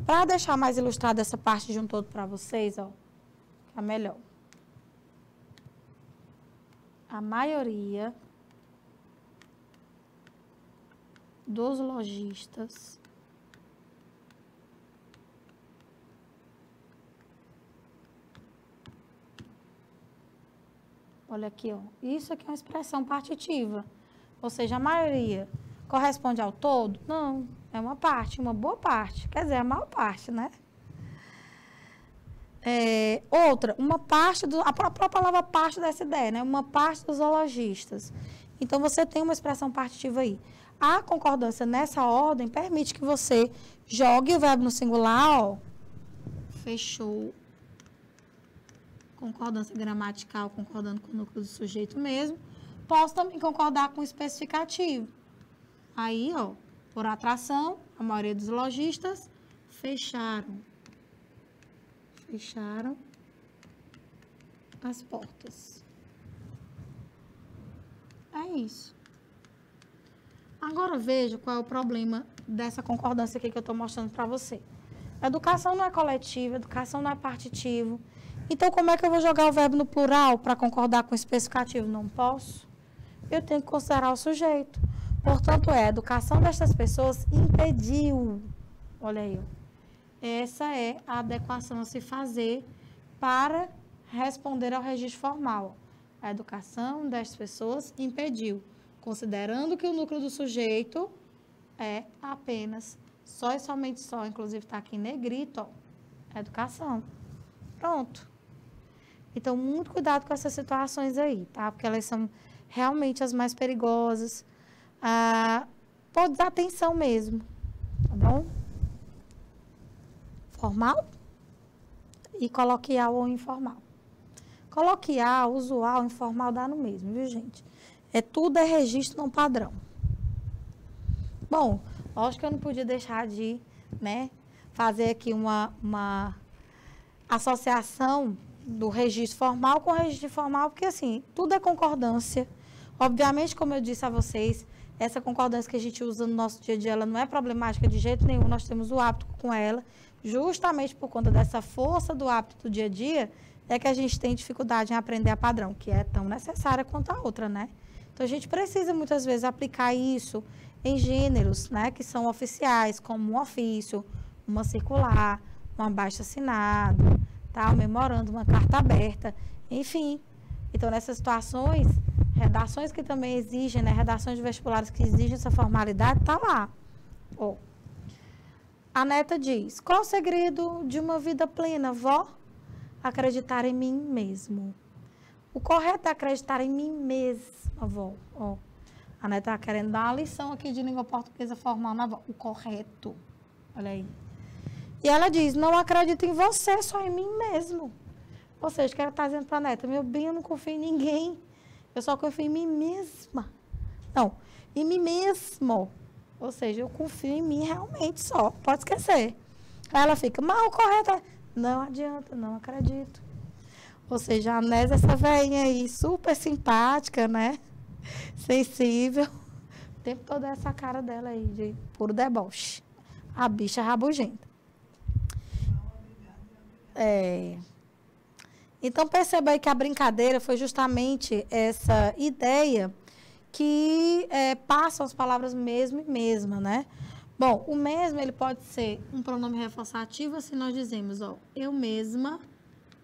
A: Para deixar mais ilustrada essa parte de um todo para vocês, ó, é melhor. A maioria dos lojistas olha aqui, ó. Isso aqui é uma expressão partitiva. Ou seja, a maioria corresponde ao todo? Não, é uma parte, uma boa parte. Quer dizer, a maior parte, né? Outra, uma parte, a própria palavra parte dessa ideia, né? Uma parte dos zoologistas. Então, você tem uma expressão partitiva aí. A concordância nessa ordem permite que você jogue o verbo no singular, ó. Fechou. Concordância gramatical, concordando com o núcleo do sujeito mesmo. Posso também concordar com o especificativo. Aí, ó, por atração, a maioria dos lojistas fecharam as portas. É isso. Agora veja qual é o problema dessa concordância aqui que eu estou mostrando para você. Educação não é coletiva, educação não é partitivo. Então, como é que eu vou jogar o verbo no plural para concordar com o especificativo? Não posso. Eu tenho que considerar o sujeito. Portanto, a educação destas pessoas impediu. Olha aí. Essa é a adequação a se fazer para responder ao registro formal. A educação destas pessoas impediu, considerando que o núcleo do sujeito é apenas, só e somente só, inclusive está aqui em negrito, ó, educação. Pronto. Então, muito cuidado com essas situações aí, tá? Porque elas são realmente as mais perigosas. Por desatenção mesmo, tá bom? Formal e coloquial ou informal. Coloquial, usual, informal dá no mesmo, viu, gente? Tudo é registro não padrão. Bom, lógico que eu não podia deixar de, né, fazer aqui uma associação do registro formal com o registro informal, porque, assim, tudo é concordância. Obviamente, como eu disse a vocês, essa concordância que a gente usa no nosso dia a dia, ela não é problemática de jeito nenhum, nós temos o hábito com ela, justamente por conta dessa força do hábito do dia a dia, é que a gente tem dificuldade em aprender a padrão, que é tão necessária quanto a outra, né? Então, a gente precisa, muitas vezes, aplicar isso em gêneros, né, que são oficiais, como um ofício, uma circular, um abaixo-assinado, tá? Um memorando, uma carta aberta, enfim. Então, nessas situações, redações que também exigem, né, redações de vestibulares que exigem essa formalidade, tá lá. Ó. A neta diz, qual o segredo de uma vida plena, vó? Acreditar em mim mesmo. O correto é acreditar em mim mesma, vó. Ó. A neta está querendo dar uma lição aqui de língua portuguesa formal na avó. O correto. Olha aí. E ela diz, não acredito em você, só em mim mesmo. Ou seja, que ela está dizendo para a neta, meu bem, eu não confio em ninguém. Eu só confio em mim mesma. Não, em mim mesmo. Ou seja, eu confio em mim realmente só. Pode esquecer. Aí ela fica, mas o correto é... Não adianta, não acredito. Ou seja, a Nésia, essa velhinha aí, super simpática, né? Sensível. O tempo todo é essa cara dela aí, de puro deboche. A bicha rabugenta. Então, perceba aí que a brincadeira foi justamente essa ideia que passam as palavras mesmo e mesma, né? Bom, o mesmo, ele pode ser um pronome reforçativo, assim nós dizemos, ó, eu mesma,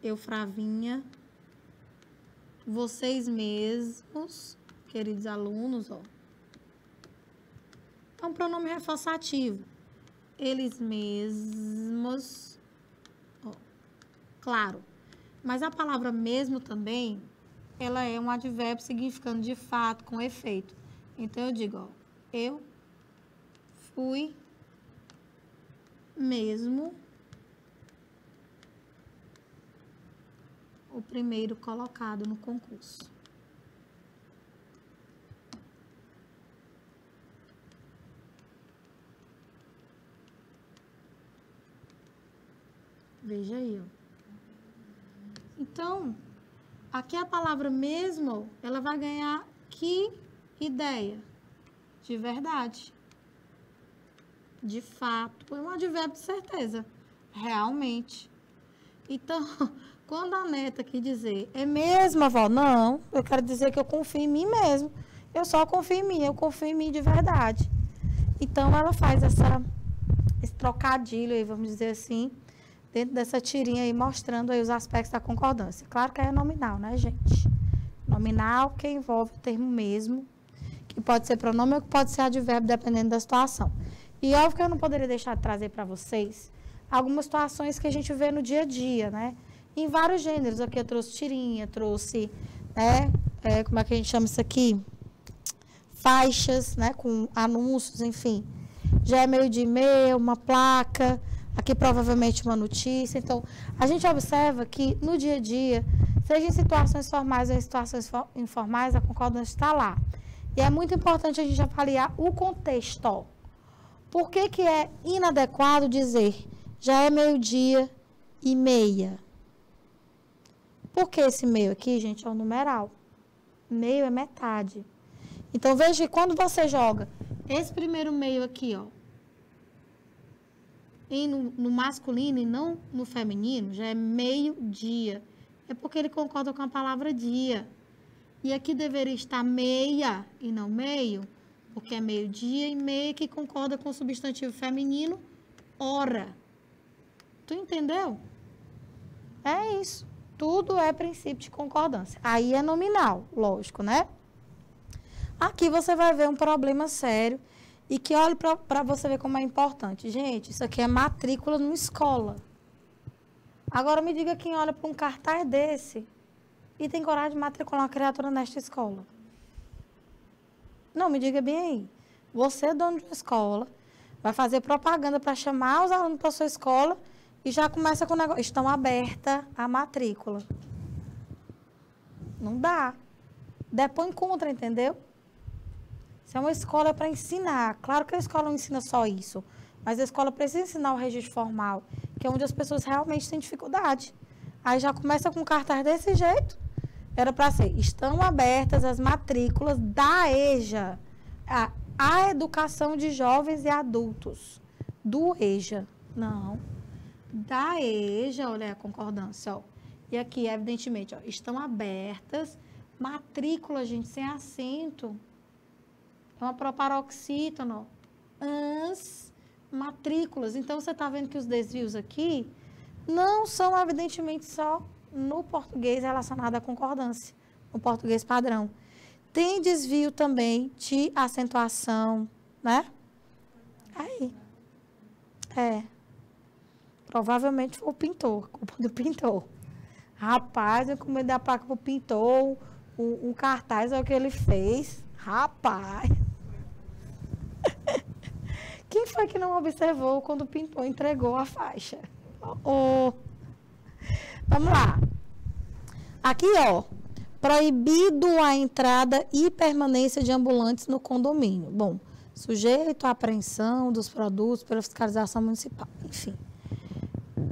A: eu Fravinha, vocês mesmos, queridos alunos, ó. É um pronome reforçativo. Eles mesmos, ó, claro. Mas a palavra mesmo também, ela é um advérbio significando de fato, com efeito. Então, eu digo, ó, eu fui mesmo o primeiro colocado no concurso. Veja aí, ó. Então, aqui a palavra mesmo, ela vai ganhar que ideia? De verdade. De fato. É um advérbio de certeza. Realmente. Então, quando a neta quer dizer, é mesmo, avó? Não, eu quero dizer que eu confio em mim mesmo. Eu só confio em mim, eu confio em mim de verdade. Então, ela faz esse trocadilho aí, vamos dizer assim, dentro dessa tirinha aí, mostrando aí os aspectos da concordância. Claro que é nominal, né, gente? Nominal que envolve o termo mesmo, que pode ser pronome ou que pode ser advérbio, dependendo da situação. E óbvio que eu não poderia deixar de trazer para vocês algumas situações que a gente vê no dia a dia, né? Em vários gêneros. Aqui eu trouxe tirinha, trouxe, né? Como é que a gente chama isso aqui? Faixas, né? Com anúncios, enfim. Já é meio de e-mail, uma placa, aqui provavelmente uma notícia. Então, a gente observa que no dia a dia, seja em situações formais ou em situações informais, a concordância está lá. E é muito importante a gente avaliar o contexto. Por que que é inadequado dizer já é 12:30? Por que esse meio aqui, gente, é um numeral? Meio é metade. Então, veja que quando você joga esse primeiro meio aqui, ó, no masculino e não no feminino, já é meio-dia. É porque ele concorda com a palavra dia. E aqui deveria estar meia e não meio, porque é meio-dia e meia que concorda com o substantivo feminino, hora. Tu entendeu? É isso. Tudo é princípio de concordância. Aí é nominal, lógico, né? Aqui você vai ver um problema sério e que olhe para você ver como é importante. Gente, isso aqui é matrícula numa escola. Agora me diga quem olha para um cartaz desse e tem coragem de matricular uma criatura nesta escola. Não, me diga bem aí. Você é dono de uma escola, vai fazer propaganda para chamar os alunos para a sua escola e já começa com o negócio. Estão aberta a matrícula. Não dá. Depõe contra, entendeu? Se é uma escola para ensinar, claro que a escola não ensina só isso, mas a escola precisa ensinar o registro formal, que é onde as pessoas realmente têm dificuldade. Aí já começa com cartaz desse jeito. Era para ser, estão abertas as matrículas da EJA, a Educação de Jovens e Adultos, do EJA. Não, da EJA, olha a concordância, ó. E aqui, evidentemente, ó, estão abertas, matrícula, gente, sem acento. É uma proparoxítono, as matrículas. Então, você está vendo que os desvios aqui não são, evidentemente, só no português relacionado à concordância, no português padrão. Tem desvio também de acentuação, né? Aí. Provavelmente foi o pintor, culpa do pintor. Rapaz, eu comecei a dar a placa pro pintor, um cartaz é o que ele fez. Rapaz. Quem foi que não observou quando o pintor entregou a faixa? Vamos lá. Aqui, ó. Proibido a entrada e permanência de ambulantes no condomínio. Bom, sujeito à apreensão dos produtos pela fiscalização municipal. Enfim.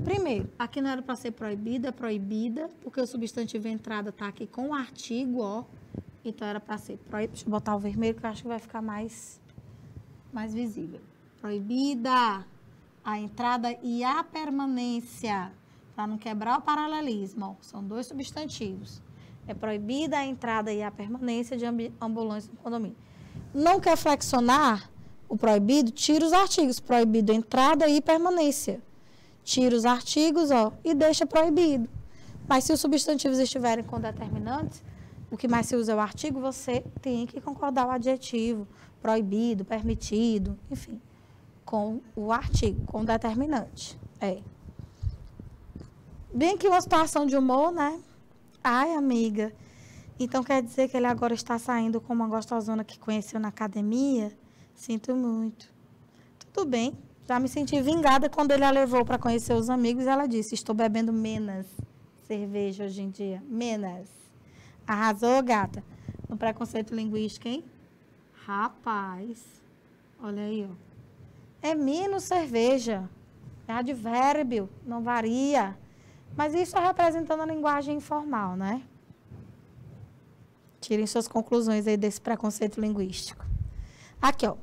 A: Primeiro, aqui não era para ser proibida, é proibida, porque o substantivo entrada está aqui com o artigo, ó. Então, era para ser proibida. Deixa eu botar o vermelho, que eu acho que vai ficar mais visível. Proibida a entrada e a permanência, para não quebrar o paralelismo. Ó. São dois substantivos. É proibida a entrada e a permanência de ambulância no condomínio. Não quer flexionar o proibido? Tira os artigos. Proibido entrada e permanência. Tira os artigos, ó, e deixa proibido. Mas se os substantivos estiverem com determinantes, o que mais se usa é o artigo, você tem que concordar o adjetivo, proibido, permitido, enfim, com o artigo, com o determinante. Bem que uma situação de humor, né? Ai, amiga, então quer dizer que ele agora está saindo com uma gostosona que conheceu na academia? Sinto muito. Tudo bem, já me senti vingada quando ele a levou para conhecer os amigos e ela disse, estou bebendo menos cerveja hoje em dia. Menos. Arrasou, gata. No preconceito linguístico, hein? Rapaz, olha aí, ó. É menos cerveja. É advérbio, não varia. Mas isso é representando a linguagem informal, né? Tirem suas conclusões aí desse preconceito linguístico. Aqui, ó.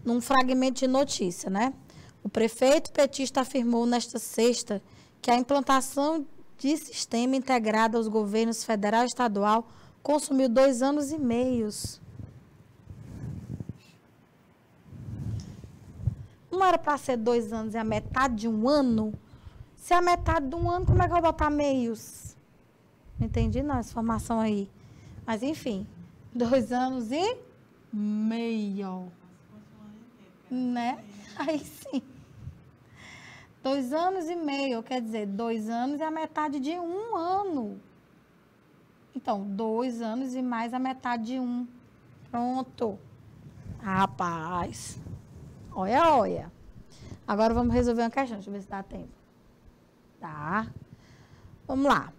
A: Num fragmento de notícia, né? O prefeito petista afirmou nesta sexta que a implantação de sistema integrado aos governos federal e estadual consumiu 2 anos e meio. Não era para ser 2 anos e a metade de 1 ano? Se é a metade de 1 ano, como é que eu vou botar meios? Não entendi não essa informação aí. Mas, enfim, 2 anos e meio. Né? Aí sim. 2 anos e meio, quer dizer, 2 anos e a metade de 1 ano. Então, 2 anos e mais a metade de 1. Pronto. Rapaz. Olha, olha. Agora vamos resolver uma questão. Deixa eu ver se dá tempo. Tá. Vamos lá.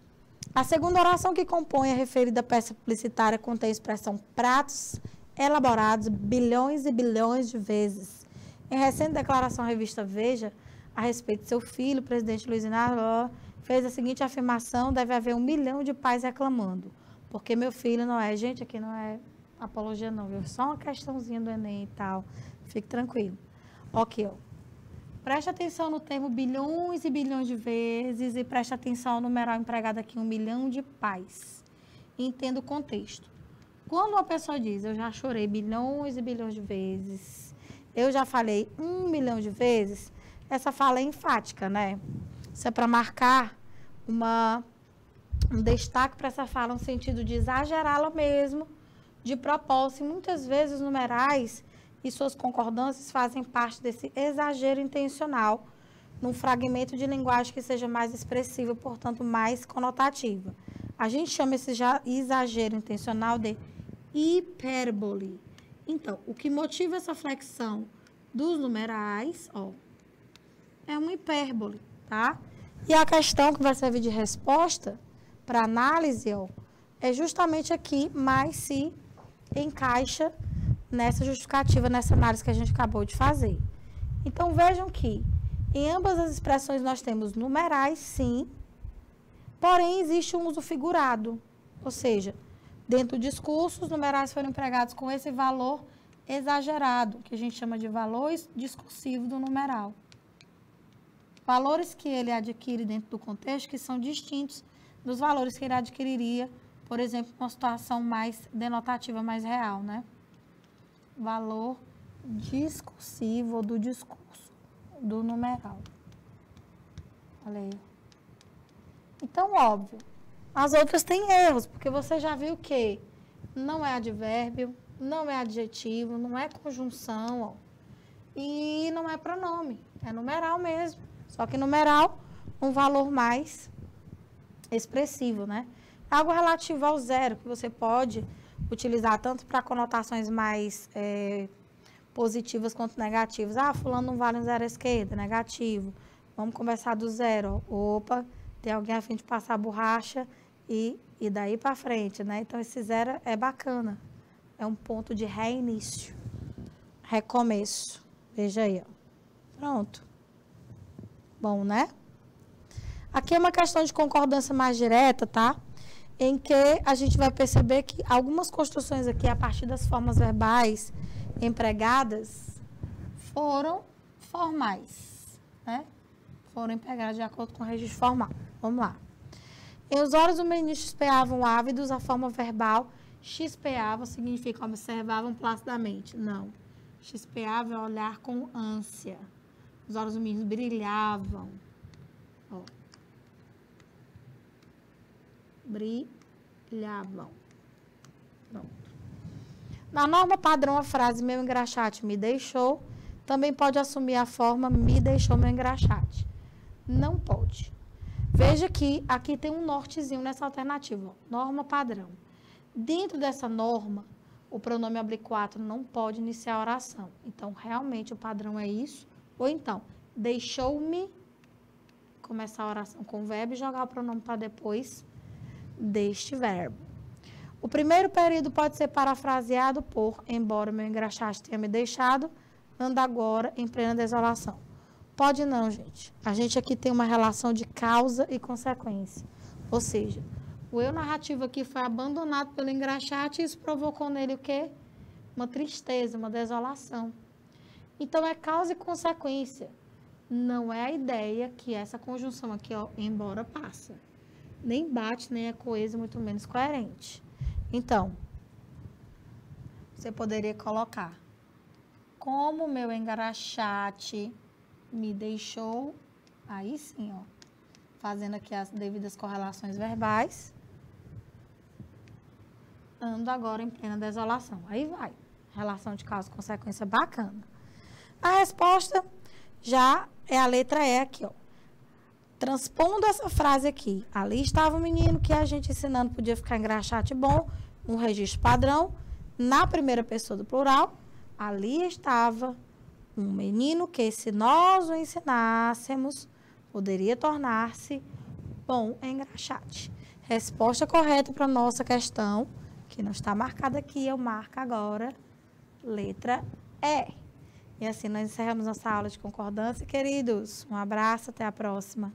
A: A segunda oração que compõe a referida peça publicitária contém a expressão pratos elaborados bilhões e bilhões de vezes. Em recente declaração à revista Veja, a respeito de seu filho, o presidente Luiz Inácio, fez a seguinte afirmação: deve haver 1 milhão de pais reclamando. Porque meu filho não é. Gente, aqui não é apologia não, viu? Só uma questãozinha do Enem e tal. Fique tranquilo. Ok, ó. Preste atenção no termo bilhões e bilhões de vezes e preste atenção ao numeral empregado aqui, 1 milhão de pais. Entenda o contexto. Quando uma pessoa diz, eu já chorei bilhões e bilhões de vezes, eu já falei 1 milhão de vezes, essa fala é enfática, né? Isso é para marcar um destaque para essa fala, no sentido de exagerá-la mesmo, de propósito. E muitas vezes os numerais e suas concordâncias fazem parte desse exagero intencional, num fragmento de linguagem que seja mais expressiva, portanto, mais conotativa. A gente chama esse exagero intencional de hipérbole. Então, o que motiva essa flexão dos numerais, ó, é uma hipérbole, tá? E a questão que vai servir de resposta para análise, ó, é justamente aqui, mas se encaixa nessa justificativa, nessa análise que a gente acabou de fazer. Então, vejam que em ambas as expressões nós temos numerais, sim, porém existe um uso figurado, ou seja, dentro do discurso, os numerais foram empregados com esse valor exagerado, que a gente chama de valor discursivo do numeral. Valores que ele adquire dentro do contexto que são distintos dos valores que ele adquiriria, por exemplo, uma situação mais denotativa, mais real, né? Valor discursivo do discurso, do numeral. Olha aí. Então, óbvio, as outras têm erros, porque você já viu que não é advérbio, não é adjetivo, não é conjunção, ó, e não é pronome, é numeral mesmo. Só que numeral, um valor mais expressivo, né? Algo relativo ao zero, que você pode utilizar tanto para conotações mais positivas quanto negativas. Ah, fulano não vale um zero à esquerda, negativo. Vamos começar do zero. Ó. Opa, tem alguém a fim de passar a borracha e daí para frente, né? Então, esse zero é bacana. É um ponto de reinício, recomeço. Veja aí, ó. Pronto. Bom, né? Aqui é uma questão de concordância mais direta, tá? Em que a gente vai perceber que algumas construções aqui, a partir das formas verbais empregadas, foram formais, né? Foram empregadas de acordo com o registro formal. Vamos lá. Em os olhos do menino chispeavam ávidos, a forma verbal chispeavam significa observavam placidamente. Não. Chispeava é olhar com ânsia. Os olhos do menino brilhavam. Ó. Brilhavam. Pronto. Na norma padrão, a frase meu engraxate me deixou também pode assumir a forma me deixou meu engraxate. Não pode. Veja que aqui tem um nortezinho nessa alternativa. Ó. Norma padrão. Dentro dessa norma, o pronome oblíquo não pode iniciar a oração. Então, realmente, o padrão é isso. Ou então, deixou-me começar a oração com o verbo e jogar o pronome para depois deste verbo. O primeiro período pode ser parafraseado por, embora meu engraxate tenha me deixado, anda agora em plena desolação. Pode não, gente. A gente aqui tem uma relação de causa e consequência. Ou seja, o eu narrativo aqui foi abandonado pelo engraxate e isso provocou nele o quê? Uma tristeza, uma desolação. Então, é causa e consequência. Não é a ideia que essa conjunção aqui, ó, embora passa. Nem bate, nem é coesa, muito menos coerente. Então, você poderia colocar: como meu engraxate me deixou, aí sim, ó, fazendo aqui as devidas correlações verbais, ando agora em plena desolação. Aí vai, relação de causa e consequência bacana. A resposta já é a letra E aqui, ó. Transpondo essa frase aqui, ali estava o menino que a gente ensinando podia ficar engraxate bom, um registro padrão, na primeira pessoa do plural, ali estava um menino que, se nós o ensinássemos, poderia tornar-se bom engraxate. Resposta correta para a nossa questão, que não está marcada aqui, eu marco agora, letra E. E assim nós encerramos nossa aula de concordância, queridos. Um abraço, até a próxima.